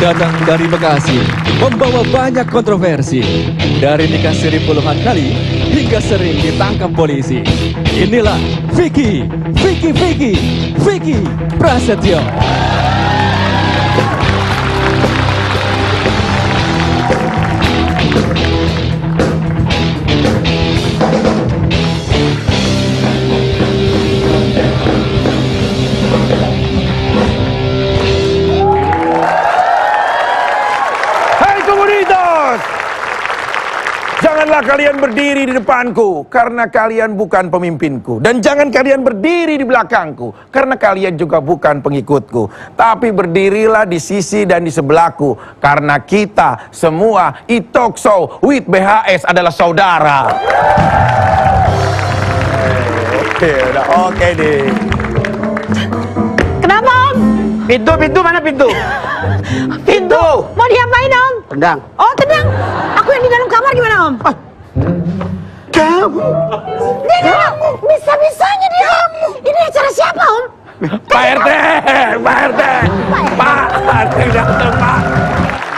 Datang dari Bekasi, membawa banyak kontroversi. Dari dikasiri puluhan kali, hingga sering ditangkap polisi. Inilah Vicky Prasetyo. Janganlah kalian berdiri di depanku, karena kalian bukan pemimpinku. Dan jangan kalian berdiri di belakangku, karena kalian juga bukan pengikutku. Tapi berdirilah di sisi dan di sebelahku, karena kita semua e-talk show with BHS adalah saudara. Oke, udah oke deh. Kenapa, Om? Pintu mana pintu? Pintu. Mau diapain, Om? Tendang. Oh, tenang. Aku yang di dalam kamar gimana, Om? Kamu. Dia bisa-bisanya dia. Ini acara siapa, Om? Pak RT. Datang, Pak.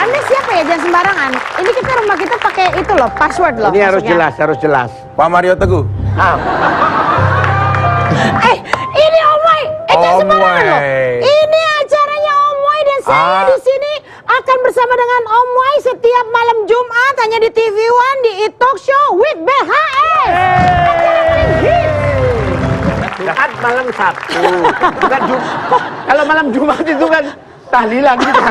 Anda siapa ya? Jangan sembarangan. Ini kita rumah kita pakai itu loh, password loh. Ini harus maksudnya. jelas. Pak Mario Teguh. Ini Om Wai. Jangan sembarangan loh. Wai. Ini acaranya Om Wai dan saya di sini akan bersama dengan Om Wai setiap malam Jumat hanya di TV One di e-talk show with BHS. Acara paling hit. Jumat malam Sabtu. Bukan kalau malam Jumat itu kan tahlilan kita.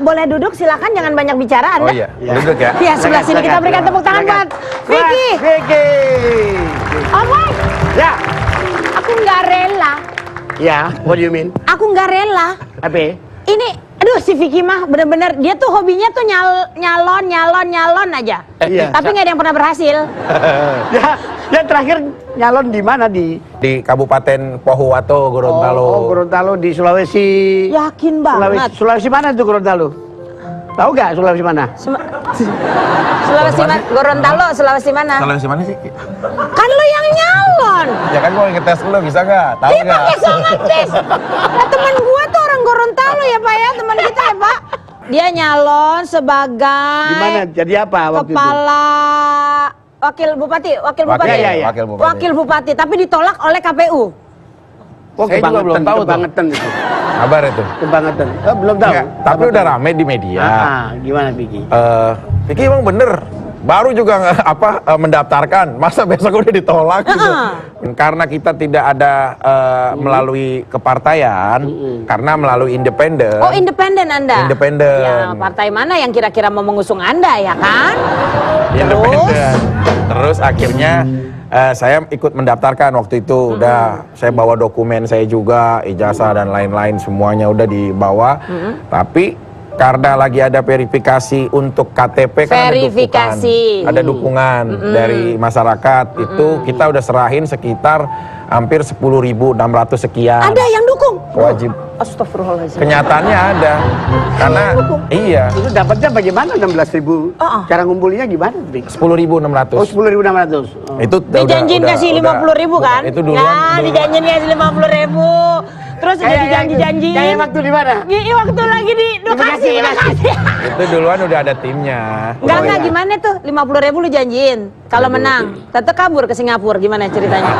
Boleh duduk silakan, jangan banyak bicara Anda. Oh iya, duduk ya. Ya, sebelah sini kita berikan tepuk tangan buat Vicky. Om Wai, Ya. aku nggak rela. Ya, what do you mean? Aku nggak rela. Apa? Ini, aduh si Vicky mah bener-bener dia tuh hobinya tuh nyalon aja. Iya. Tapi nggak ada yang pernah berhasil. Ya, yang terakhir nyalon di mana di Kabupaten Pohuwato, Gorontalo. Oh, Gorontalo di Sulawesi. Yakin banget. Sulawesi mana tuh Gorontalo? Tahu gak Sulawesi mana? Gorontalo, Sulawesi mana? Sulawesi mana sih? Kan lu yang nyalon. Ya kan gua ngetes lu, bisa nggak? Tahu Dia nggak? pakai songan tes. Nah, teman gua tuh orang Gorontalo ya Pak ya, teman kita ya Pak. Dia nyalon sebagai Di mana? Jadi apa waktu kepala wakil bupati. Ya. Wakil bupati, tapi ditolak oleh KPU. itu? Oh, Saya juga belum tahu tuh. kebangetan itu. Kabar itu. Kebangetan. Oh, belum tahu. Enggak, tapi udah rame di media. Gimana Vicky? Vicky emang bener. Baru juga mendaftarkan, masa besok udah ditolak gitu. Karena kita tidak ada melalui kepartaian, karena melalui independen. Oh, independen Anda? Independen. Ya, partai mana yang kira-kira mau mengusung Anda ya kan? Independen. Terus akhirnya saya ikut mendaftarkan waktu itu. Udah saya bawa dokumen saya juga, ijazah dan lain-lain semuanya udah dibawa. Tapi karena lagi ada verifikasi untuk KTP kan ada dukungan dari masyarakat. Itu kita udah serahin sekitar hampir 10.600 sekian. Ada yang dukung? Wajib. Astagfirullahaladzim. Kenyataannya ada. Karena iya. Itu dapatnya bagaimana 16.000? Cara ngumpulinya gimana? 10.600. Oh, 10.600. Itu Dijanjin kasih 50.000 kan? Itu duluan. Nah, dijanjin kasih 50.000. Terus udah dijanji-janji. Kayak waktu di mana? Waktu lagi di Bekasi. Itu duluan udah ada timnya. Enggak, gimana tuh? 50.000 lu janjiin. Kalau menang, tetep kabur ke Singapura. Gimana ceritanya?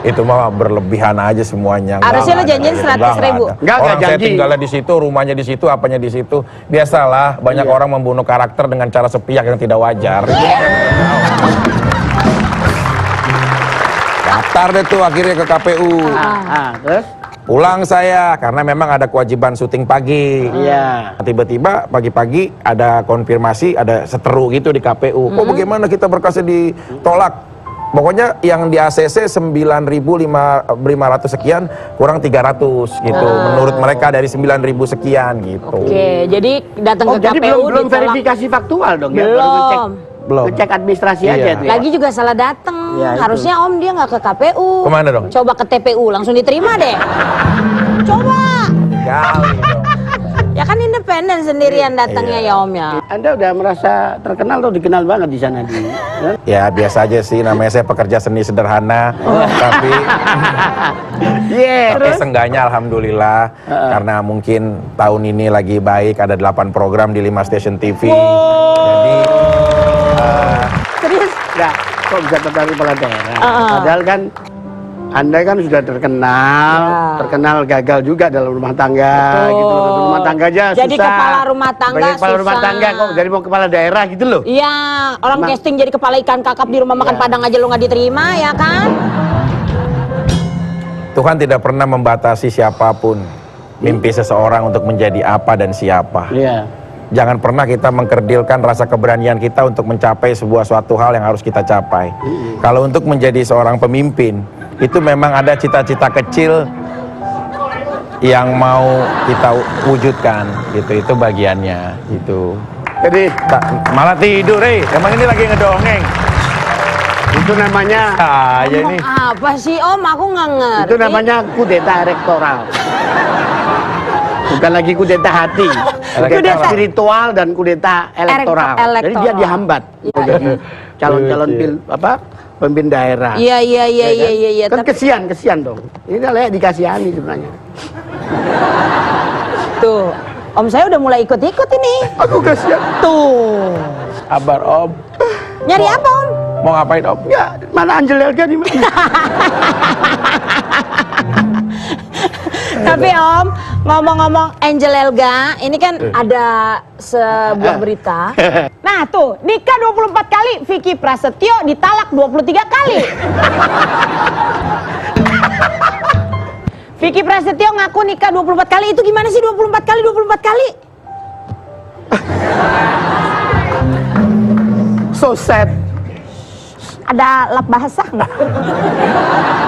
Itu mah berlebihan aja semuanya. Harusnya lu janjiin 100.000. Enggak Orang saya janji. tinggalnya di situ, rumahnya di situ, apanya di situ. Biasalah, banyak orang membunuh karakter dengan cara sepihak yang tidak wajar. Daftar deh tuh akhirnya ke KPU. Terus? Pulang saya karena memang ada kewajiban syuting pagi. Iya. Tiba-tiba pagi-pagi ada konfirmasi, ada seteru gitu di KPU. Kok bagaimana kita berkasnya ditolak? Pokoknya yang di ACC 9.500 sekian kurang 300 gitu. Menurut mereka dari 9.000 sekian gitu. Oke, jadi datang ke Jadi KPU belum ditolak. verifikasi faktual dong ya? Belum. Ngecek administrasi aja tuh ya? Lagi juga salah datang. Ya, itu. Harusnya Om dia nggak ke KPU. Kemana dong? Coba ke TPU langsung diterima deh. Coba. Kali dong. Ya kan independen sendirian datangnya ya Om ya. Anda udah merasa terkenal atau dikenal banget di sana di? Ya biasa aja sih, namanya saya pekerja seni sederhana, tapi Iya. tapi seenggaknya alhamdulillah karena mungkin tahun ini lagi baik, ada 8 program di 5 stasiun TV. Jadi Serius? Nah, kok bisa tertarik kepala daerah? Padahal kan Anda kan sudah terkenal gagal juga dalam rumah tangga, gitu loh. Rumah tangga aja susah. Jadi kepala rumah tangga Sebagai kepala rumah susah. tangga kok jadi mau kepala daerah gitu loh. Iya, orang casting jadi kepala ikan kakap di rumah makan Padang aja lo nggak diterima ya kan? Tuhan tidak pernah membatasi siapapun mimpi seseorang untuk menjadi apa dan siapa. Iya. Jangan pernah kita mengkerdilkan rasa keberanian kita untuk mencapai sebuah suatu hal yang harus kita capai. Kalau untuk menjadi seorang pemimpin, itu memang ada cita-cita kecil yang mau kita wujudkan, gitu. Itu bagiannya, gitu. Jadi Malah tidur, emang ini lagi ngedongeng. itu namanya Saya ini. Apa sih Om? Aku nggak ngerti. itu namanya kudeta elektoral. Bukan lagi kudeta hati, kudeta spiritual dan kudeta elektoral. Jadi dia dihambat untuk jadi calon-calon pemimpin daerah. Iya. Kan Tapi kesian dong. Ini layak dikasihani sebenarnya. tuh, Om saya udah mulai ikut-ikut ini. Aku kasihan. Tuh. Sabar Om. Nyari apa Om? Mau ngapain Om? Ya, mana Angel Elga nih? Tapi Om, ngomong-ngomong Angel Elga, ini kan ada sebuah berita. Nah tuh, nikah 24 kali, Vicky Prasetyo ditalak 23 kali. Vicky Prasetyo ngaku nikah 24 kali, itu gimana sih 24 kali, 24 kali? So sad. Ada lap bahasa nggak?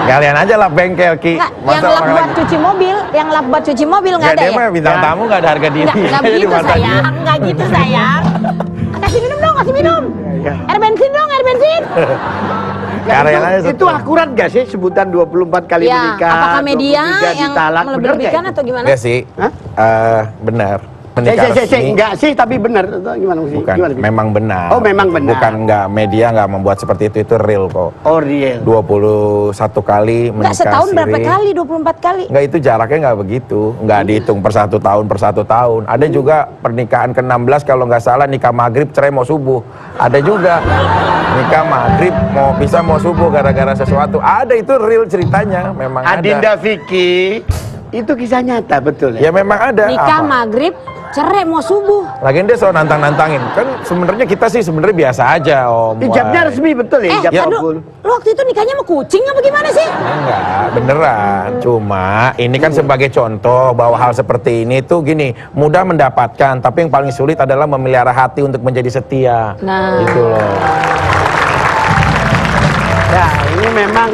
Kalian aja lah bengkel Ki. Nggak, yang lap buat cuci mobil, nggak ada dia ya? mah bintang tamu nggak ada harga diri. Nggak Jadi begitu mata dia. sayang, nggak gitu sayang. Kasih minum dong, kasih minum. Air bensin dong, air bensin. Kalian aja Itu akurat gak sih sebutan 24 kali Ya, menikah? apakah media 23 yang ditalak? Bener melebih-lebihkan nggak atau gimana? Enggak sih. Hah? Benar. Menikah resmi. Enggak sih, tapi benar. Atau gimana sih? Bukan, Gimana sih? memang benar. Oh, memang benar. Bukan enggak, media enggak membuat seperti itu real kok. Oh, real. 21 kali menikah Nggak setahun berapa siri. kali? 24 kali? Enggak, itu jaraknya enggak begitu. Enggak dihitung per 1 tahun per 1 tahun. Ada juga pernikahan ke-16 kalau nggak salah nikah maghrib cerai mau subuh. Ada juga nikah maghrib mau subuh gara-gara sesuatu. Ada, itu real ceritanya, memang Adinda ada. Vicky, itu kisah nyata betul Ya ya? memang ada. Nikah Apa? maghrib, cerai mau subuh. Lagian dia soal nantang-nantangin. Kan sebenarnya kita sih sebenarnya biasa aja Om. Ijabnya Wai. resmi betul ya? Ijab ya. kabul. Lu waktu itu nikahnya sama kucing apa gimana sih? Enggak, beneran. Cuma ini kan sebagai contoh bahwa hal seperti ini tuh gini, mudah mendapatkan, tapi yang paling sulit adalah memelihara hati untuk menjadi setia. Nah. Gitu loh. Ya, ini memang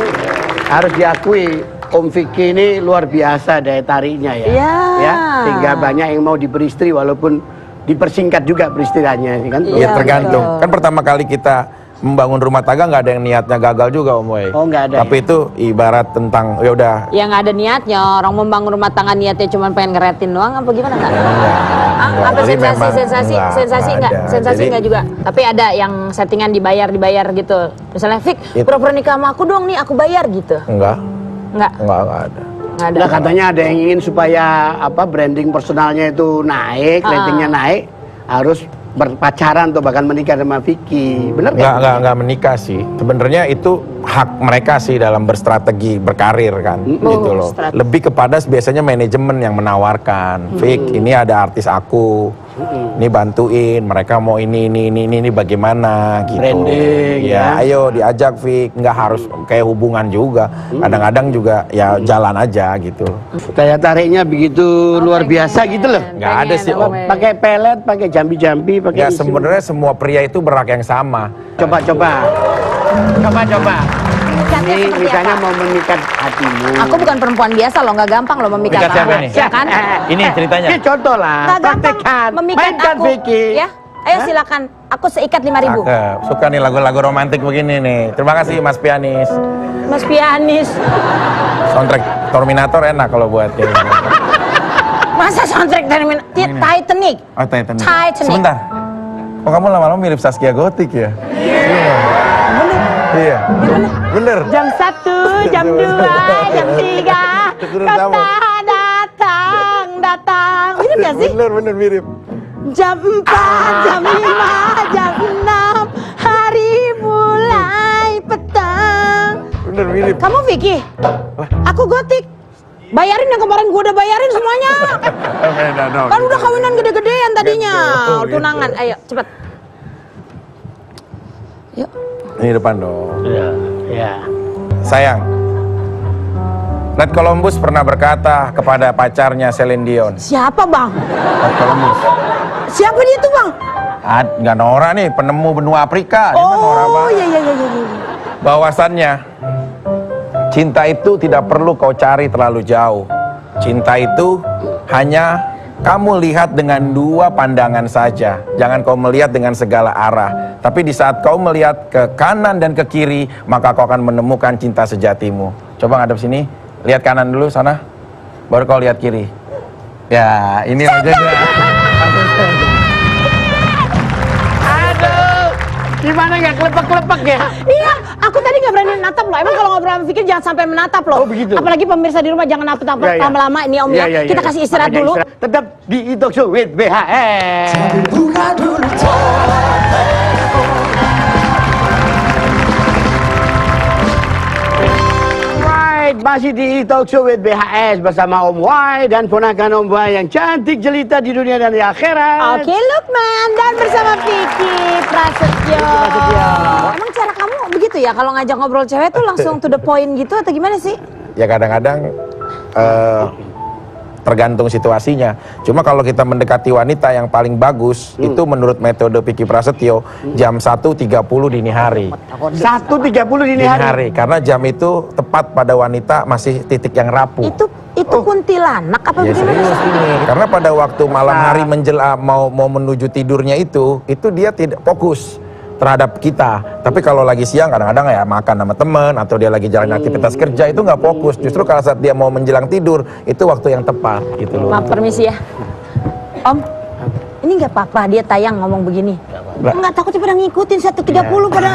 harus diakui Om Vicky ini luar biasa daya tariknya ya. Iya. Ya, sehingga banyak yang mau diberi istri walaupun dipersingkat juga peristiwanya kan. Iya, Ya tergantung. betul. Kan pertama kali kita membangun rumah tangga nggak ada yang niatnya gagal juga Om Wei. Oh, nggak ada Tapi itu ibarat tentang ya udah. Ya nggak ada niatnya, orang membangun rumah tangga niatnya cuma pengen ngeretin doang apa gimana nggak? Enggak. Apa Jadi memang sensasi enggak ada. sensasi Jadi- nggak juga. Tapi ada yang settingan dibayar gitu. Misalnya Fik, pura-pura nikah sama aku dong nih, aku bayar gitu. Enggak Nggak ada. nggak ada. Nah, katanya ada yang ingin supaya branding personalnya itu naik, ratingnya naik, harus berpacaran atau bahkan menikah sama Vicky. Bener Enggak menikah sih. Sebenarnya itu hak mereka sih dalam berstrategi berkarir kan, gitu loh. strategi. Lebih kepada biasanya manajemen yang menawarkan. Vic, ini ada artis aku. Ini bantuin, mereka mau ini bagaimana gitu. Branding, ya. Ayo diajak Vic, nggak harus kayak hubungan juga. Kadang-kadang juga ya jalan aja gitu. Daya tariknya begitu luar biasa gitu loh. Nggak ada sih Om. Pakai pelet, pakai jambi-jambi, pakai Ya isi. sebenarnya semua pria itu berhak yang sama. Coba. Mikatnya Ini seperti misalnya apa? mau memikat hatimu. Aku bukan perempuan biasa loh, nggak gampang loh memikat Mikat siapa kamu, nih? ya kan? Ini ceritanya. Ini contoh lah. Nggak gampang Praktekkan. memikat Mainkan aku. Vicky. Ya, ayo silakan. Aku seikat 5.000. Cakep. Suka nih lagu-lagu romantik begini nih. Terima kasih Mas Pianis. Mas pianis. Soundtrack Terminator enak kalau buat ini. Masa soundtrack Titanic? Oh, Titanic. Titanic. Sebentar. Oh, kamu lama-lama mirip Zaskia Gotik ya? Iya. Bener. Jam 1, jam 2, jam 3, kota datang. Mirip gak sih? Bener mirip. Jam 4, jam 5, jam 6, hari mulai petang. Bener mirip. Kamu Vicky? Aku Gotik. Bayarin yang kemarin gua udah bayarin semuanya. Kan udah kawinan gede-gedean tadinya. Tunangan, ayo cepet. Yuk. Ini depan dong. Iya. Sayang, Nat Columbus pernah berkata kepada pacarnya Celine Dion. Siapa bang? Nat Columbus. Siapa dia tuh bang? Nggak Nora nih, penemu benua Afrika. Dia mah Nora Oh banget. iya. Bahwasannya, cinta itu tidak perlu kau cari terlalu jauh. Cinta itu hanya kamu lihat dengan dua pandangan saja. Jangan kau melihat dengan segala arah. Tapi di saat kau melihat ke kanan dan ke kiri, maka kau akan menemukan cinta sejatimu. Coba ngadep sini, lihat kanan dulu sana, baru kau lihat kiri. Ya, ini aja dia. Aduh, gimana nggak kelepek-kelepek ya? Iya, aku tadi nggak berani menatap loh. Emang kalau ngobrol sama Fikri jangan sampai menatap loh. Oh, begitu. Apalagi pemirsa di rumah jangan natap Ya, ya. lama-lama ini Om ya. Kita kasih istirahat Makanya dulu. Tetap di Talk Show with BHS. Right, masih di Talk Show with BHS bersama Om Wai dan ponakan Om Wai yang cantik jelita di dunia dan di akhirat. Oke, Lukman dan bersama Vicky Prasetyo. Emang cara kamu begitu ya kalau ngajak ngobrol cewek tuh langsung to the point gitu atau gimana sih? Ya kadang-kadang tergantung situasinya. Cuma kalau kita mendekati wanita yang paling bagus, itu menurut metode Vicky Prasetyo, jam 1.30 dini hari. 1.30 dini hari. Karena jam itu tepat pada wanita masih titik yang rapuh. Itu kuntilanak apa Ya bagaimana? serius ini. Karena pada waktu malam hari menjelang mau menuju tidurnya itu dia tidak fokus terhadap kita. Tapi kalau lagi siang kadang-kadang ya makan sama teman atau dia lagi jalan aktivitas kerja itu nggak fokus. Justru kalau saat dia mau menjelang tidur itu waktu yang tepat gitu loh. Maaf permisi ya. Om, ini nggak apa-apa dia tayang ngomong begini. Nggak takutnya pada ngikutin 1.30 pada.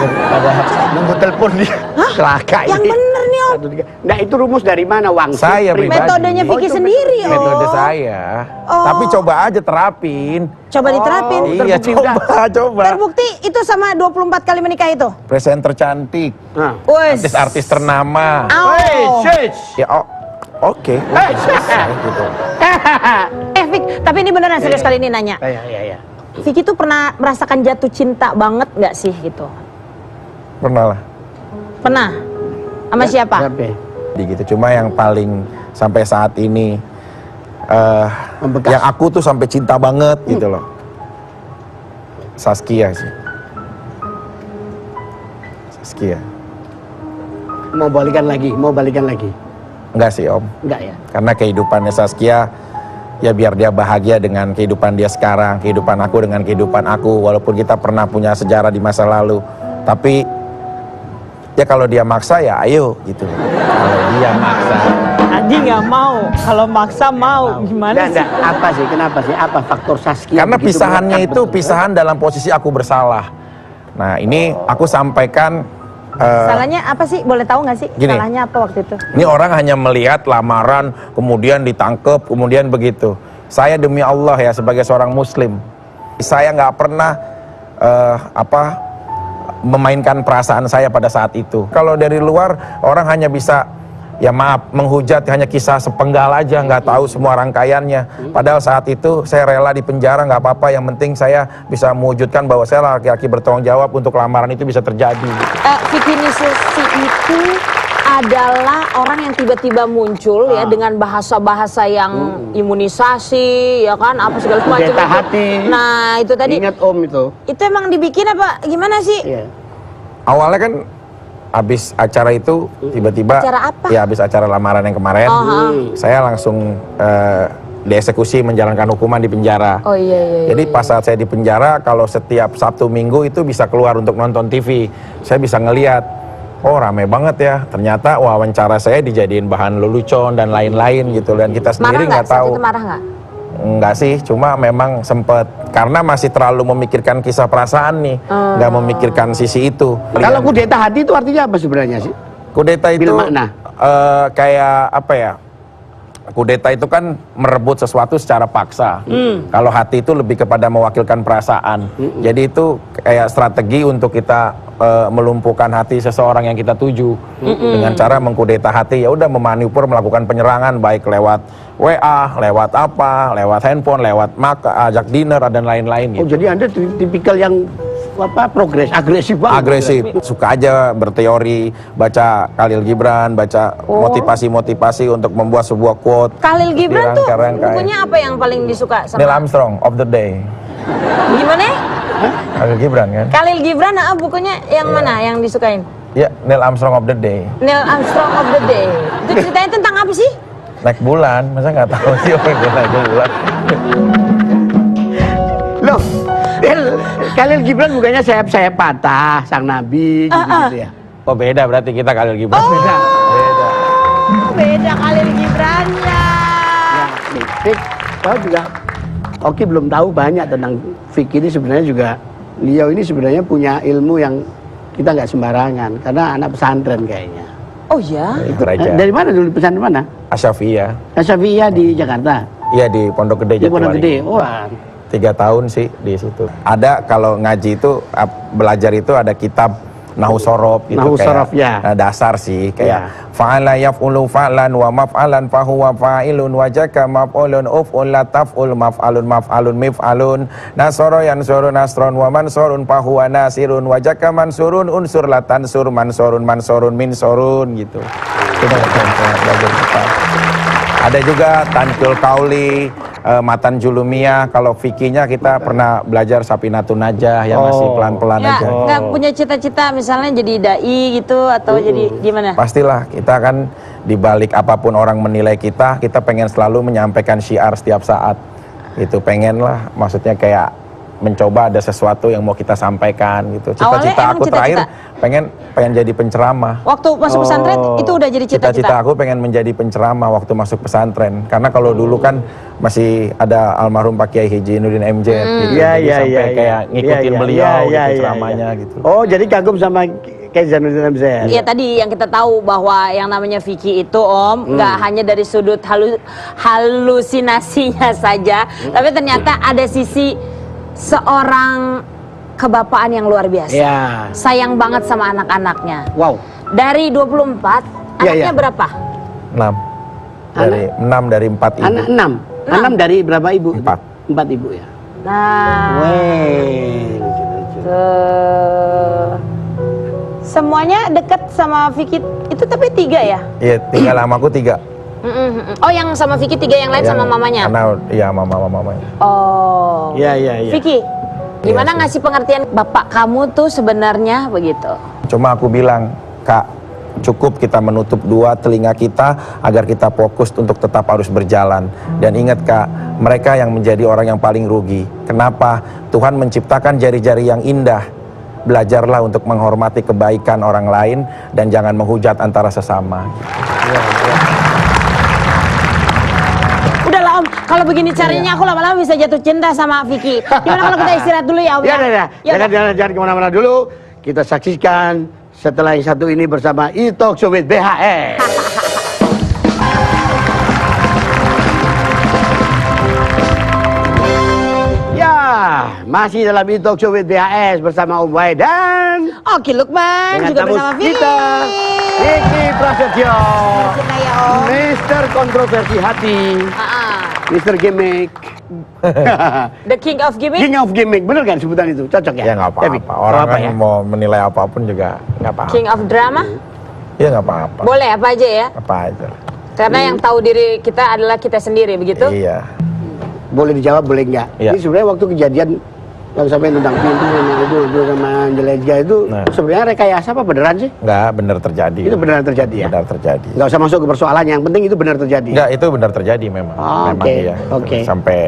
Nunggu telepon dia. Celaka Yang ini. bener nih Om. Nah itu rumus dari mana Wang? Saya pribadi. Metodenya Vicky itu sendiri Om. Metode saya. Oh. Tapi coba aja terapin. Coba diterapin. Iya coba. Terbukti itu sama 24 kali menikah itu. Presenter cantik, Nah. Wes. artis-artis ternama. Au. Ya oke. Selesai gitu. Vic, tapi ini beneran serius kali ini nanya. Iya. Vicky tuh pernah merasakan jatuh cinta banget nggak sih gitu? Pernah lah. Pernah? Sama siapa? Gitu. Cuma yang paling sampai saat ini Membekas. yang aku tuh sampai cinta banget gitu loh. Zaskia sih. Zaskia. Mau balikan lagi. Enggak sih Om. Enggak ya? Karena kehidupannya Zaskia ya biar dia bahagia dengan kehidupan dia sekarang, kehidupan aku dengan kehidupan aku, walaupun kita pernah punya sejarah di masa lalu. Tapi ya kalau dia maksa ya ayo gitu. Kalau dia maksa. Adi nggak mau. Kalau maksa mau. Gimana sih? Apa sih? Kenapa sih? Apa faktor Zaskia? Karena begitu pisahannya melekat itu betul? pisahan dalam posisi aku bersalah. Nah ini aku sampaikan. Salahnya apa sih? Boleh tahu nggak sih? Gini. Salahnya apa waktu itu? Ini orang hanya melihat lamaran, kemudian ditangkap, kemudian begitu. Saya demi Allah ya sebagai seorang Muslim, saya nggak pernah memainkan perasaan saya pada saat itu. Kalau dari luar orang hanya bisa ya maaf menghujat hanya kisah sepenggal aja, nggak tahu semua rangkaiannya. Padahal saat itu saya rela di penjara nggak apa-apa. Yang penting saya bisa mewujudkan bahwa saya laki-laki bertanggung jawab untuk lamaran itu bisa terjadi. Vicky Nisesi itu adalah orang yang tiba-tiba muncul ya dengan bahasa-bahasa yang imunisasi ya kan apa segala macam. Pendeta hati. Nah itu tadi. Ingat Om itu. Itu emang dibikin apa gimana sih? Iya. Awalnya kan habis acara itu tiba-tiba Acara apa? ya habis acara lamaran yang kemarin saya langsung dieksekusi menjalankan hukuman di penjara. Oh iya. Jadi pas saat saya di penjara kalau setiap Sabtu Minggu itu bisa keluar untuk nonton TV. Saya bisa ngelihat oh rame banget ya. Ternyata wawancara saya dijadiin bahan lelucon dan lain-lain gitu dan kita sendiri nggak tahu. Saat itu marah nggak? Enggak sih, cuma memang sempet karena masih terlalu memikirkan kisah perasaan nih, nggak memikirkan sisi itu. Kalau kudeta hati itu artinya apa sebenarnya sih? Kudeta itu Bila makna? kayak apa ya? Kudeta itu kan merebut sesuatu secara paksa. Kalau hati itu lebih kepada mewakilkan perasaan. Jadi itu kayak strategi untuk kita melumpuhkan hati seseorang yang kita tuju dengan cara mengkudeta hati. Ya udah memanipur, melakukan penyerangan baik lewat WA, lewat apa, lewat handphone, lewat ajak dinner dan lain-lain Oh gitu. jadi Anda tipikal yang agresif banget. Agresif, suka aja berteori, baca Khalil Gibran, baca motivasi-motivasi untuk membuat sebuah quote. Khalil Gibran tuh Dirangkai-rangkai. bukunya apa yang paling disuka sama? Neil Armstrong of the Day. Gimana? Khalil Gibran kan? Khalil Gibran, bukunya yang mana yang disukain? Ya, Neil Armstrong of the Day. Neil Armstrong of the Day. Itu ceritanya tentang apa sih? Naik bulan, masa nggak tahu sih orang yang naik bulan? Loh, Khalil Gibran bukannya sayap-sayap patah, sang nabi gitu ya. Oh beda berarti kita Khalil Gibran. Beda. Beda. Beda Khalil Gibran ya. Ya, Fik, kau juga Oki belum tahu banyak tentang Fik ini sebenarnya juga beliau ini sebenarnya punya ilmu yang kita nggak sembarangan karena anak pesantren kayaknya. Oh ya? Itu Raja. Dari mana dulu pesantren mana? Asyafiyah. Asafiyah di Jakarta. Iya di Pondok Gede Di Pondok Gede. Jatiwaringin. Wah. 3 tahun sih di situ. Ada kalau ngaji itu belajar itu ada kitab Nahu Sorof itu Nahu kayak Sorof, ya. Dasar sih kayak Ya. fa'ala yaf'ulu fa'lan wa maf'alan fahuwa fa'ilun wa jaka maf'ulun uf'ul la taf'ul maf'alun maf'alun mif'alun nasara yansuru nasron wa mansurun fahuwa nasirun wa jaka mansurun unsur la tansur mansurun mansurun minsurun gitu. Kita belajar kitab. Ada juga Tankul Kauli, Matan Julumiyah. Kalau fikinya kita pernah belajar Sapinatun Najah yang masih pelan-pelan Ya, aja. nggak punya cita-cita misalnya jadi dai gitu atau jadi gimana? Pastilah kita kan dibalik apapun orang menilai kita pengen selalu menyampaikan syiar setiap saat. Itu pengen lah, maksudnya kayak mencoba ada sesuatu yang mau kita sampaikan gitu. Cita-cita Awalnya aku emang terakhir cita-cita? pengen jadi penceramah. Waktu masuk pesantren itu udah jadi Cita-cita cita-cita. aku pengen menjadi penceramah waktu masuk pesantren. Karena kalau dulu kan masih ada almarhum Pak Kiai Haji Nurdin MJ gitu. Iya, Jadi iya, sampai iya, kayak iya. ngikutin Iya, beliau iya, gitu iya, ceramahnya iya. gitu. Oh, jadi kagum sama Kiai Zainuddin MZ. Iya tadi yang kita tahu bahwa yang namanya Vicky itu nggak hanya dari sudut halusinasinya saja, tapi ternyata ada sisi seorang kebapaan yang luar biasa. Ya. Sayang banget sama anak-anaknya. Wow. Dari 24, Iya, anaknya iya. berapa? 6 dari 4 ibu. Anak 6. 6 dari berapa ibu? 4. 4 ibu ya. Nah, Weh. semuanya dekat sama Vicky itu tapi 3 ya? Iya, tinggal sama aku 3. Oh, yang sama Vicky 3, yang lain sama mamanya? Karena iya mamanya. Oh. Iya, iya, iya. Vicky, gimana Iya sih. ngasih pengertian bapak kamu tuh sebenarnya begitu? Cuma aku bilang, Kak, cukup kita menutup 2 telinga kita agar kita fokus untuk tetap harus berjalan. Dan ingat Kak, mereka yang menjadi orang yang paling rugi. Kenapa? Tuhan menciptakan jari-jari yang indah. Belajarlah untuk menghormati kebaikan orang lain dan jangan menghujat antara sesama. Udahlah Om, kalau begini caranya aku lama-lama bisa jatuh cinta sama Vicky. Gimana kalau kita istirahat dulu ya Om? Ya, ya. Ya, Jangan kemana-mana dulu. Kita saksikan setelah yang satu ini bersama E-Talk Show with BHS. Ya, masih dalam E-Talk Show with BHS bersama Om Wai dan Oki Lukman dengan juga tamu bersama Vicky. kita, Vicky Prasetyo, Kita ya Om. Mister Kontroversi Hati, Ah, Mister Gimmick, The King of Gimmick. King of Gimmick, bener kan sebutan itu? Cocok ya? Ya nggak Vicky? apa-apa, orang apa kan ya? mau menilai apapun juga nggak apa-apa. King of Drama. Ya nggak apa-apa, Boleh apa aja ya? apa aja. Karena yang tahu diri kita adalah kita sendiri, begitu? Iya. Boleh dijawab, boleh enggak? Iya. Ini sebenarnya waktu kejadian yang sampai tentang pintu itu sama Anjeleja itu Nah. sebenarnya rekayasa apa beneran sih? Nggak benar terjadi. Itu beneran terjadi ya? Benar terjadi. Nggak usah masuk ke persoalan, yang penting itu benar terjadi. Enggak, itu benar terjadi memang. Oh, Memang oke, iya. oke. Sampai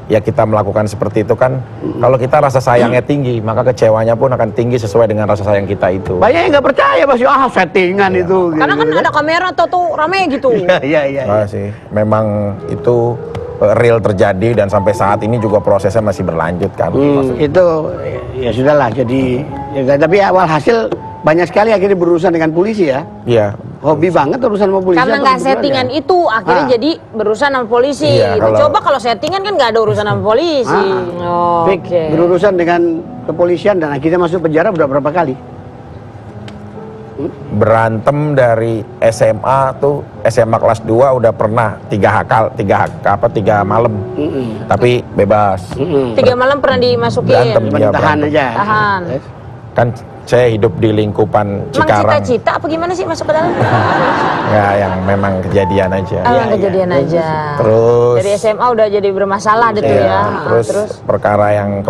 ya kita melakukan seperti itu kan, kalau kita rasa sayangnya tinggi, maka kecewanya pun akan tinggi sesuai dengan rasa sayang kita itu. Banyak yang nggak percaya pasti settingan Iya. itu. Karena kan ada kamera atau tuh rame gitu. Iya. Nah, sih, memang itu real terjadi dan sampai saat ini juga prosesnya masih berlanjut kan. Itu ya sudahlah. Jadi ya, tapi awal hasil banyak sekali akhirnya berurusan dengan polisi ya. Iya. Hobi banget urusan sama polisi. Karena atau nggak gimana settingan ya? itu akhirnya jadi berurusan sama polisi. Iya, Coba kalau settingan kan nggak ada urusan sama polisi. Fik, berurusan dengan kepolisian dan akhirnya masuk penjara udah berapa kali? Berantem dari SMA tuh, SMA kelas 2 udah pernah 3 malam. Tapi bebas. 3 malam pernah dimasukin. Berantem. Cuma Iya, ditahan berantem. aja. Tahan. Kan saya hidup di lingkupan Emang Cikarang. cita-cita apa gimana sih masuk ke dalam? Ya, yang memang kejadian aja. Emang kejadian aja. Terus Dari SMA udah jadi bermasalah gitu iya, ya. terus perkara yang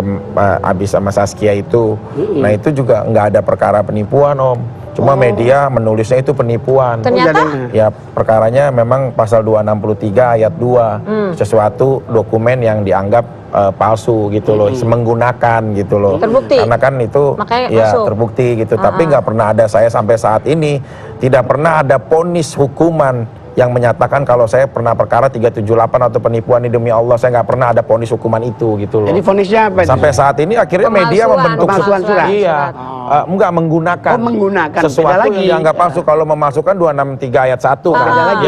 abis sama Saskia itu, nah itu juga nggak ada perkara penipuan Om. Cuma media menulisnya itu penipuan. Ternyata Ya perkaranya memang pasal 263 ayat 2 sesuatu dokumen yang dianggap palsu gitu loh, menggunakan gitu loh. Terbukti. Karena kan itu Makanya ya masuk. terbukti gitu. Tapi nggak pernah ada, saya sampai saat ini tidak pernah ada vonis hukuman yang menyatakan kalau saya pernah perkara 378 atau penipuan ini, demi Allah saya nggak pernah ada vonis hukuman itu gitu loh. Jadi vonisnya apa? itu? Sampai saat ini akhirnya media Pemalsuan, membentuk pemalsuan surat. Iya. Enggak menggunakan. Oh, menggunakan. Sesuatu Beda yang lagi. dianggap palsu. Kalau memasukkan 263 ayat 1 kan. lagi.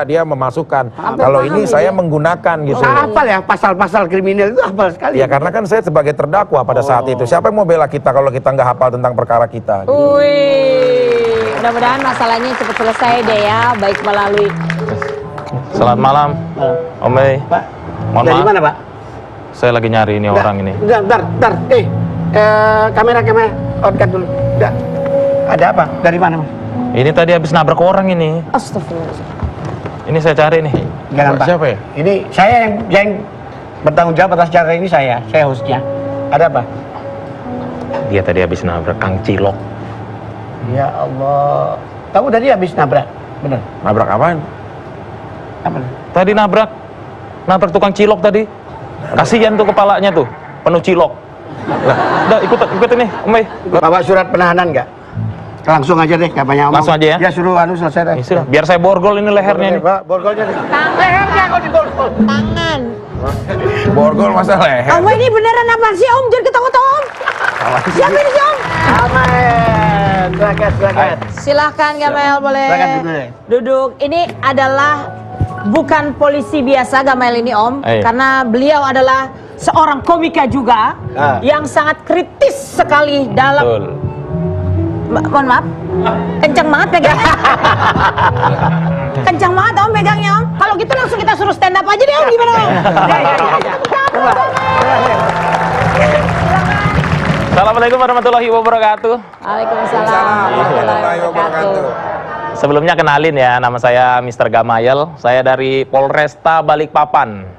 Dia memasukkan. Kalau ini saya menggunakan gitu. Hafal ya pasal-pasal kriminal itu hafal sekali. Ya karena kan saya sebagai terdakwa pada saat itu. Siapa yang mau bela kita kalau kita nggak hafal tentang perkara kita? Gitu. Wih, mudah-mudahan masalahnya cepat selesai deh ya, baik melalui. Selamat malam, Om Mei. Pak, Mohon dari maaf, mana Pak? saya lagi nyari ini orang ini. Bentar. Kamera on-cut dulu. Udah. Ada apa? Dari mana Mas? Ini tadi habis nabrak orang ini. Astagfirullah. Ini saya cari nih. Jangan Pak. Siapa ya? Ini saya yang bertanggung jawab atas cara ini saya hostnya. Ada apa? Dia tadi habis nabrak Kang Cilok. Ya Allah. Kamu tadi habis nabrak, bener? Nabrak apaan? Apa? Tadi nabrak tukang cilok tadi. Kasihan tuh kepalanya tuh, penuh cilok. Lah, udah ikut ini, Om Mei. Bawa surat penahanan nggak? Langsung aja deh, nggak banyak omong. Langsung aja ya? Ya suruh selesai deh. Ini sudah, biar saya borgol ini lehernya nih. Pak, borgolnya deh. Lehernya kok diborgol. Tangan. Borgol masa leher. Om ini beneran apa sih Om? Jangan ketawa-tawa Om. Siapa ini sih Om? Aman. Silakan. Silahkan Gamel boleh. Silakan duduk deh. Duduk. Ini adalah bukan polisi biasa Gamel ini Om, Iya. karena beliau adalah seorang komika juga yang sangat kritis sekali dalam. Betul. Mohon maaf, kencang banget pegang. Kencang banget Om pegangnya Om. Kalau gitu langsung kita suruh stand up aja deh Om, gimana Om? Assalamualaikum warahmatullahi wabarakatuh. Waalaikumsalam warahmatullahi wabarakatuh. Sebelumnya kenalin ya, nama saya Mr. Gamayel. Saya dari Polresta Balikpapan.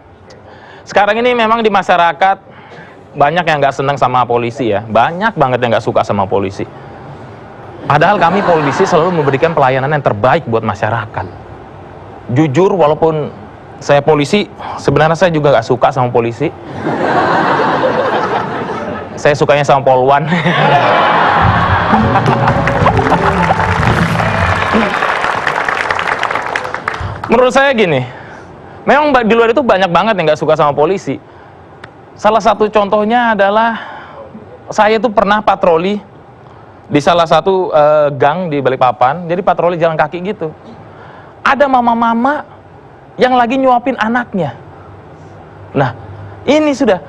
Sekarang ini memang di masyarakat banyak yang nggak senang sama polisi ya. Banyak banget yang nggak suka sama polisi. Padahal kami polisi selalu memberikan pelayanan yang terbaik buat masyarakat. Jujur, walaupun saya polisi, sebenarnya saya juga nggak suka sama polisi. Saya sukanya sama Polwan. Menurut saya gini, memang di luar itu banyak banget yang nggak suka sama polisi. Salah satu contohnya adalah saya itu pernah patroli di salah satu gang di Balikpapan. Jadi patroli jalan kaki gitu. Ada mama-mama yang lagi nyuapin anaknya. Nah, ini sudah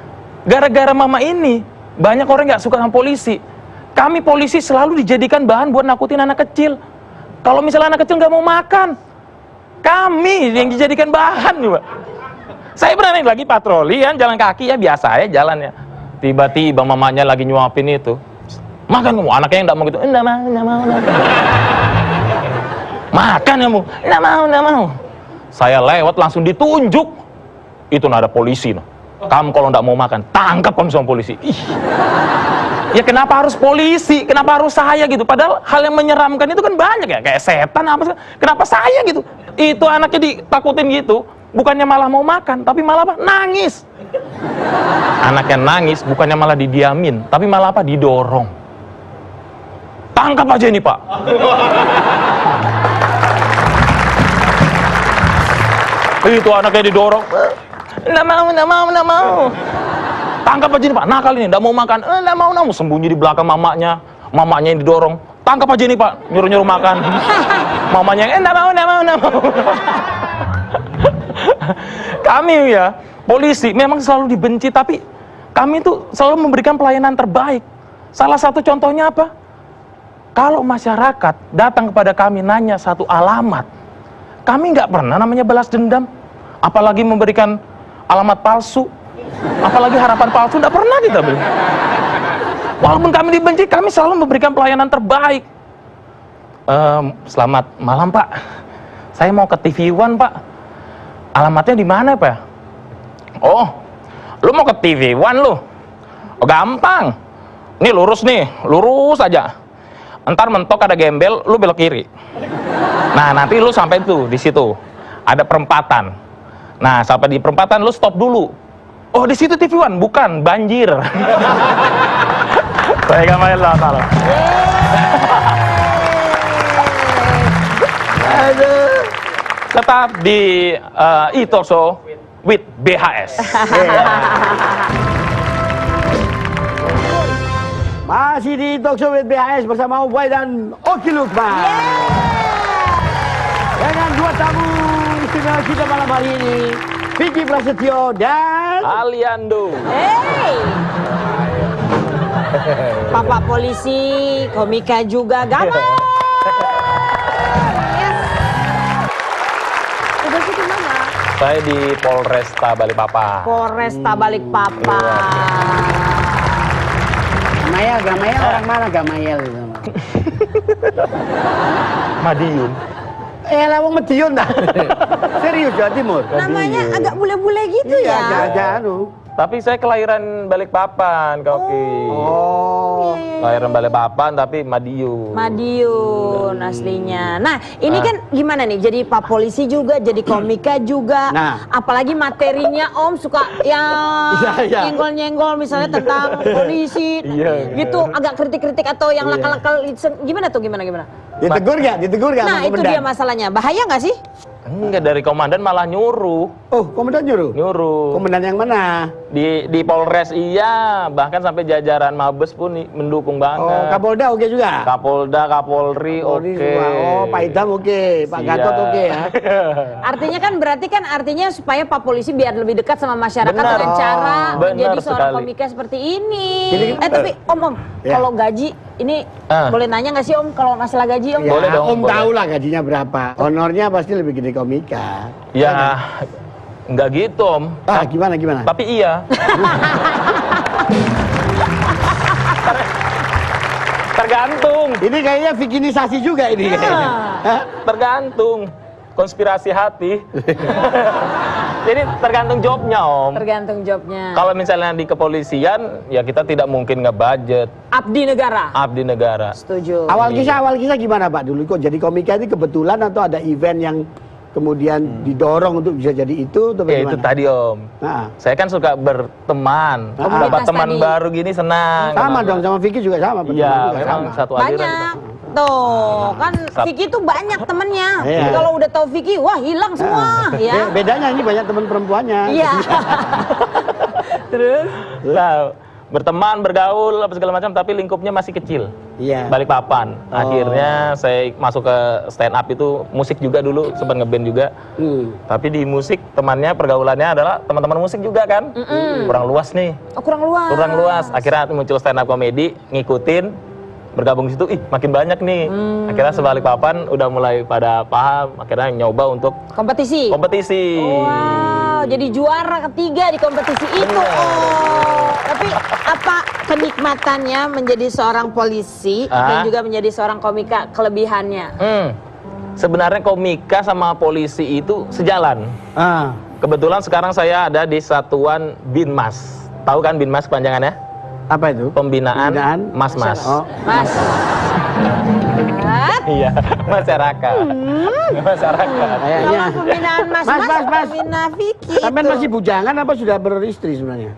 gara-gara mama ini banyak orang nggak suka sama polisi. Kami polisi selalu dijadikan bahan buat nakutin anak kecil. Kalau misalnya anak kecil nggak mau makan, kami yang dijadikan bahan juga. Saya pernah nih lagi patroli kan, jalan kaki ya biasa ya jalan ya. Tiba-tiba mamanya lagi nyuapin itu. Makan kamu, anaknya yang nggak mau gitu. Nggak mau. Makan kamu, nggak mau. Saya lewat langsung ditunjuk. Itu ada polisi. Nah. Kamu kalau nggak mau makan, tangkap kamu sama polisi. Ih. Ya kenapa harus polisi? Kenapa harus saya gitu? Padahal hal yang menyeramkan itu kan banyak ya, kayak setan apa sih? Kenapa saya gitu? Itu anaknya ditakutin gitu, bukannya malah mau makan, tapi malah apa? Nangis. Anaknya nangis, bukannya malah didiamin, tapi malah apa? Didorong. Tangkap aja ini Pak. Itu anaknya didorong. Nggak mau. Tangkap aja nih Pak, nakal ini, nggak mau makan. Nggak mau, sembunyi di belakang mamanya. Mamanya yang didorong. Tangkap aja nih Pak, nyuruh-nyuruh makan. Mamanya yang, nggak mau. Kami ya, polisi memang selalu dibenci, tapi kami tuh selalu memberikan pelayanan terbaik. Salah satu contohnya apa? Kalau masyarakat datang kepada kami nanya satu alamat, kami nggak pernah namanya balas dendam. Apalagi memberikan alamat palsu, apalagi harapan palsu, nggak pernah kita beli. Walaupun kami dibenci, kami selalu memberikan pelayanan terbaik. Selamat malam Pak, saya mau ke TV One Pak. Alamatnya di mana Pak? Oh, lu mau ke TV One lu? Oh, gampang. Ini lurus aja. Entar mentok ada gembel, lu belok kiri. Nah, nanti lu sampai tuh di situ. Ada perempatan. Nah, sampai di perempatan lu stop dulu. Oh, di situ TV One, bukan banjir. Saya gak main lah salah. Tetap di e-talk show with BHS. Masih di Talk Show with BHS bersama Om Boy dan Oki Lukman. Dengan dua tamu istimewa kita malam hari ini, Vicky Prasetyo dan Aliando. Hey. Papa polisi, komika juga, Gamal. Yes. Udah sih di mana? Saya di Polresta Balikpapan. Polresta Balikpapan. Gamayel orang mana Gamayel itu? Madiun. Lawang Madiun dah. Serius Jawa Timur. Namanya agak bule-bule gitu Iya, ya. agak Tapi saya kelahiran Balikpapan, Koki. Oh. Kelahiran Balikpapan tapi Madiun. Madiun aslinya. Nah, ini kan gimana nih? Jadi Pak Polisi juga, jadi komika juga. Nah. Apalagi materinya Om suka yang Iya. nyenggol-nyenggol misalnya tentang polisi. Iya. Gitu, agak kritik-kritik atau yang nakal-nakal. Gimana tuh? Gimana? Ditegur nggak? Nah, sama itu komandan? dia masalahnya. Bahaya nggak sih? Enggak, dari komandan malah nyuruh. Oh, komandan nyuruh? Komandan yang mana? Di Polres iya, bahkan sampai jajaran Mabes pun mendukung banget. Oh, Kapolda oke juga? Kapolda, Kapolri oke. Semua. Oh, Pak Idam oke, Pak Siap. Gatot oke ya. Artinya kan berarti kan artinya supaya Pak Polisi biar lebih dekat sama masyarakat Benar. dengan cara Benar menjadi seorang sekali. komika seperti ini. Jadi- Tapi Om, Ya. kalau gaji ini boleh nanya nggak sih Om kalau masalah gaji Om? Ya, Boleh dong, Om boleh. tahu lah gajinya berapa. Honornya pasti lebih gede komika. Ya, enggak gitu Om. Ah, gimana? Tapi iya. Tergantung. Ini kayaknya bikinisasi juga ini. kayaknya. Hah? Tergantung. Konspirasi hati. Jadi tergantung jobnya Om. Tergantung jobnya. Kalau misalnya di kepolisian, ya kita tidak mungkin nge-budget. Abdi negara. Abdi negara. Setuju. Awal kisah gimana Pak dulu? Kok jadi komika ini kebetulan atau ada event yang kemudian didorong untuk bisa jadi itu? Atau Ya itu bagaimana? tadi Om. Nah, Saya kan suka berteman. Komunitas Dapat teman tadi. baru gini senang. sama Memang. dong sama Vicky juga sama. berteman Iya, juga memang sama. satu aliran. Banyak. Tuh, kan Vicky tuh banyak temennya. Iya. Jadi kalau udah tahu Vicky, wah hilang semua, ya. Bedanya ini banyak teman perempuannya. Iya. Terus? Lah, berteman, bergaul, apa segala macam, tapi lingkupnya masih kecil. Iya. Balikpapan. Akhirnya saya masuk ke stand up itu musik juga dulu, sempat ngeband juga. Tapi di musik temannya pergaulannya adalah teman-teman musik juga kan. Kurang luas nih. Oh, kurang luas. Kurang luas. Akhirnya muncul stand up komedi, ngikutin, bergabung di situ, ih makin banyak nih. Akhirnya sebalikpapan udah mulai pada paham, akhirnya nyoba untuk Kompetisi. Wow, jadi juara ketiga di kompetisi itu. Oh, tapi apa kenikmatannya menjadi seorang polisi dan juga menjadi seorang komika, kelebihannya? Sebenarnya komika sama polisi itu sejalan. Ah. Kebetulan sekarang saya ada di satuan Binmas. Tahu kan Binmas kepanjangannya? Apa itu? Pembinaan Mas-mas. Oh. Mas. Iya, masyarakat. Masyarakat. Kayaknya. Kalau pembinaan Mas. pembina Vicky Sampean itu. masih bujangan apa sudah beristri sebenarnya?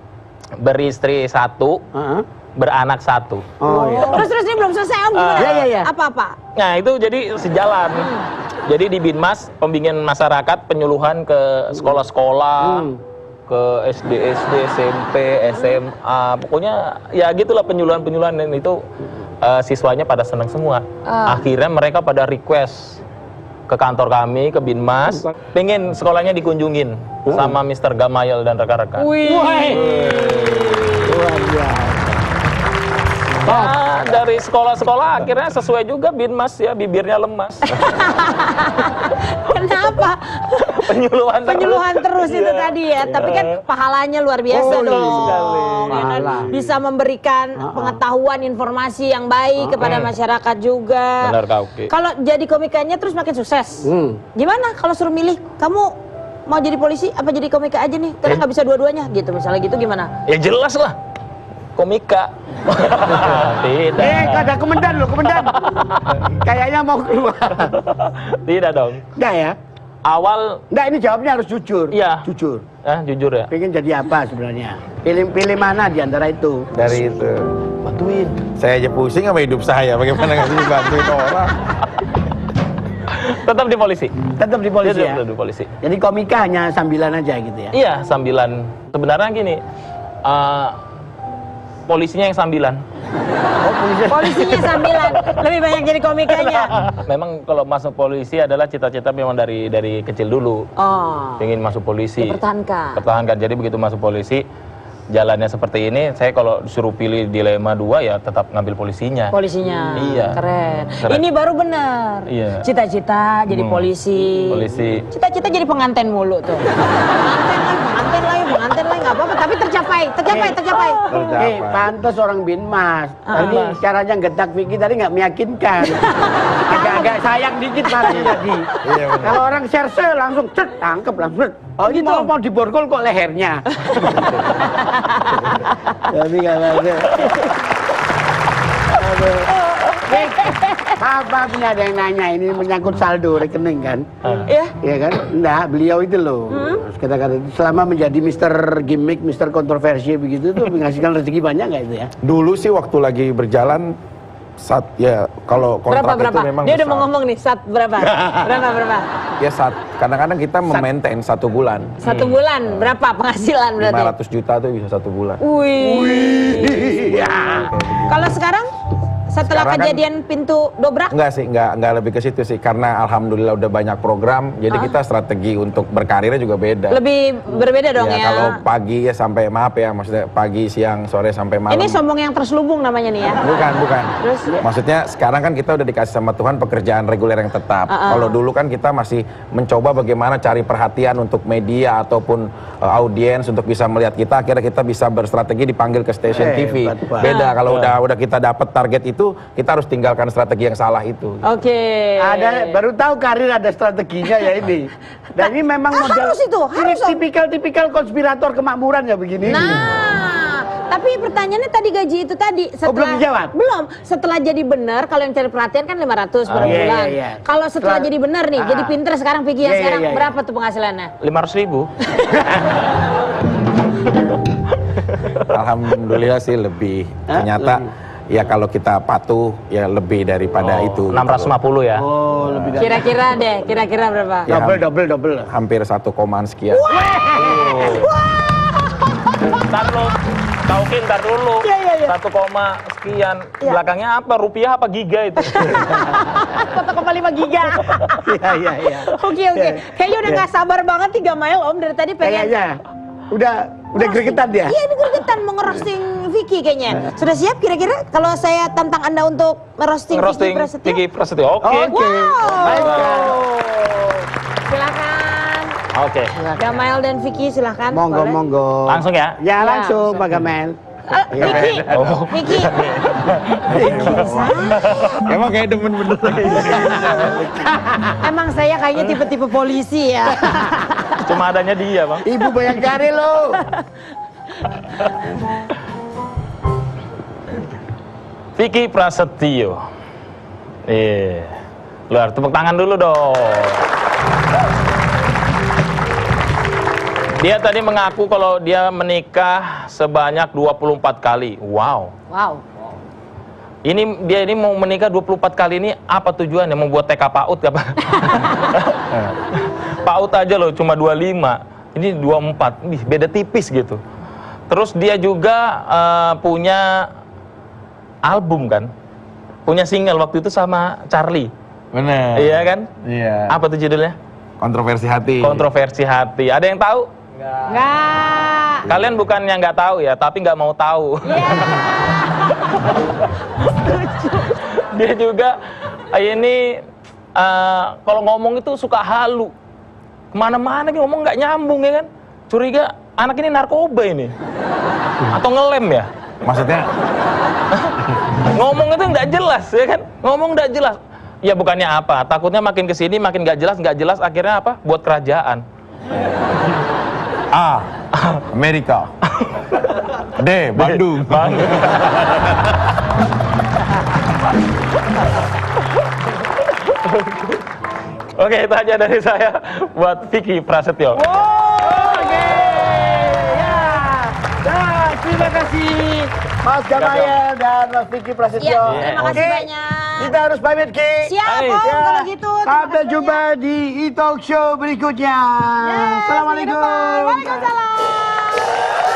Beristri satu, Heeh. beranak satu. Oh iya. Terus ini belum selesai Om gimana? Iya. Apa-apa? Nah itu jadi sejalan. Jadi di Binmas pembinaan masyarakat, penyuluhan ke sekolah-sekolah, ke SD, SMP, SMA, pokoknya ya gitulah penyuluhan-penyuluhan, dan itu siswanya pada senang semua. Akhirnya mereka pada request ke kantor kami, ke Binmas, pengen sekolahnya dikunjungin sama Mr. Gamayel dan rekan-rekan. Luar biasa. Ya, dari sekolah-sekolah akhirnya sesuai juga Binmas ya, bibirnya lemas. Kenapa? Penyuluhan terus itu tadi ya. Tapi kan pahalanya luar biasa dong. Ya kan? Pahala. Bisa memberikan pengetahuan, informasi yang baik kepada masyarakat juga. Benar Kak Uki. Kalau jadi komikanya terus makin sukses. Gimana kalau suruh milih, kamu mau jadi polisi apa jadi komika aja nih? Karena nggak bisa dua-duanya gitu. Misalnya gitu gimana? Ya jelas lah, komika. Tidak. Ada komandan loh, komandan. Kayaknya mau keluar. Tidak dong. Enggak ya? Awal, Enggak, ini jawabnya harus jujur. Iya. Jujur. jujur ya. Pengen jadi apa sebenarnya? Pilih mana di antara itu? Dari itu. Bantuin. Saya aja pusing sama hidup saya, bagaimana ngasih bantuin orang. Tetap di polisi. Tetap di polisi ya? Tetap di polisi. Jadi komika hanya sambilan aja gitu ya? Iya, sambilan. Sebenarnya gini, polisinya yang sambilan. Oh, Polisinya sambilan, lebih banyak jadi komikanya. Memang kalau masuk polisi adalah cita-cita memang dari kecil dulu. Oh. Ingin masuk polisi. Dipertahankan. Pertahankan. Jadi begitu masuk polisi, jalannya seperti ini, saya kalau disuruh pilih dilema dua ya tetap ngambil polisinya. Polisinya. Iya. Keren. Keren. Ini baru benar. Iya. Cita-cita jadi polisi. Polisi. Cita-cita jadi pengantin mulu tuh. pengantin lagi, nggak apa-apa. Tapi tercapai. Pantas orang Binmas. Tadi caranya getak Vicky tadi nggak meyakinkan. Agak-agak sayang dikit marahnya tadi. Iya, benar. Kalau orang serse langsung cet, tangkep langsung. Oh ini Gitu. mau diborgol kok lehernya. Tapi nggak ada. Aduh. Maaf ini ada yang nanya, ini menyangkut saldo rekening kan? Iya. Iya kan? Enggak, beliau itu loh. Kata-kata selama menjadi Mr. Gimmick, Mr. Kontroversi begitu tuh menghasilkan rezeki banyak nggak itu ya? Dulu sih waktu lagi berjalan saat ya kalau kontrak Berapa? itu memang Dia udah besar. mau ngomong nih, saat berapa? berapa? Ya saat kadang-kadang kita memaintain 1 bulan. 1 bulan, berapa penghasilan berarti? 500 juta tuh bisa 1 bulan. Wih. Kalau sekarang? Setelah Sekarang kan- kejadian pintu dobrak? Enggak sih, enggak lebih ke situ sih, karena alhamdulillah udah banyak program, jadi kita strategi untuk berkarirnya juga beda. Lebih berbeda dong ya. Kalau pagi ya sampai, maaf ya, maksudnya pagi, siang, sore sampai malam. Ini sombong yang terselubung namanya nih ya. Bukan. Terus? Maksudnya sekarang kan kita udah dikasih sama Tuhan pekerjaan reguler yang tetap. Kalau dulu kan kita masih mencoba bagaimana cari perhatian untuk media ataupun audiens untuk bisa melihat kita. Akhirnya kita bisa berstrategi dipanggil ke stasiun TV. Hebat, Pak. Beda kalau udah kita dapat target itu, kita harus tinggalkan strategi yang salah itu. Oke. Ada baru tahu karir ada strateginya ya ini. Dan ini memang model harus itu, harus, Om. tipikal konspirator kemakmuran ya begini. Nah, tapi pertanyaannya tadi gaji itu tadi belum dijawab? Belum. Setelah jadi benar, kalau yang cari perhatian kan 500 per Iya, bulan. iya. Kalau setelah jadi benar nih, jadi pinter sekarang Vicky yang Iya, sekarang iya, iya. berapa tuh penghasilannya? 500.000. Alhamdulillah sih lebih. Ternyata ya kalau kita patuh ya lebih daripada itu. 650 ya. Oh, lebih dari Kira-kira berapa? Ya, double. hampir 1 komaan sekian. Ntar dulu. Iya. 1, sekian. Belakangnya apa? Rupiah apa giga itu? 1,5 giga. Iya. Oke. Kayaknya udah nggak sabar banget 3 mile Om dari tadi pengen. Kayaknya udah gregetan dia. Iya, ini gregetan mau ngerosting Vicky kayaknya. Sudah siap kira-kira kalau saya tantang Anda untuk merosting Roasting Vicky Prasetyo? Vicky Prasetyo. Oke. Wow. Silakan. Oke. Gamail dan Vicky silakan. Boleh? Monggo. Langsung ya. Ya langsung Pak Gamel. Vicky. Vicky. Emang kayak demen bener. Emang saya kayaknya tipe-tipe polisi ya. Cuma adanya dia, Bang. Ibu Bayangkari lo. Vicky Prasetyo. Luar, tepuk tangan dulu dong. Dia tadi mengaku kalau dia menikah sebanyak 24 kali. Wow. Dia ini mau menikah 24 kali ini apa tujuannya? Membuat TK PAUD apa? PAUD aja loh cuma 25. Ini 24, nih beda tipis gitu. Terus dia juga punya album kan, punya single waktu itu sama Charlie. Bener. Iya kan? Iya. Apa tuh judulnya? Kontroversi hati. Kontroversi hati. Ada yang tahu? Enggak. Kalian bukan yang nggak tahu ya, tapi nggak mau tahu. Dia juga ini kalau ngomong itu suka halu. Kemana-mana ngomong nggak nyambung ya kan? Curiga anak ini narkoba ini, atau ngelem ya? Maksudnya? Ngomong itu nggak jelas ya kan? Ngomong nggak jelas. Ya bukannya apa? Takutnya makin kesini makin nggak jelas. Akhirnya apa? Buat kerajaan. A. Amerika. D. Bandung. Oke, itu aja dari saya buat Vicky Prasetyo. Oke, ya. Nah, terima kasih Mas Gamael dan Mas Vicky Prasetyo. Iya, terima kasih Oke, banyak. kita harus pamit, Ki. Siap, Hai. Om, Ya. kalau gitu. Sampai jumpa di e-talk show berikutnya. Ya, Assalamualaikum. Waalaikumsalam.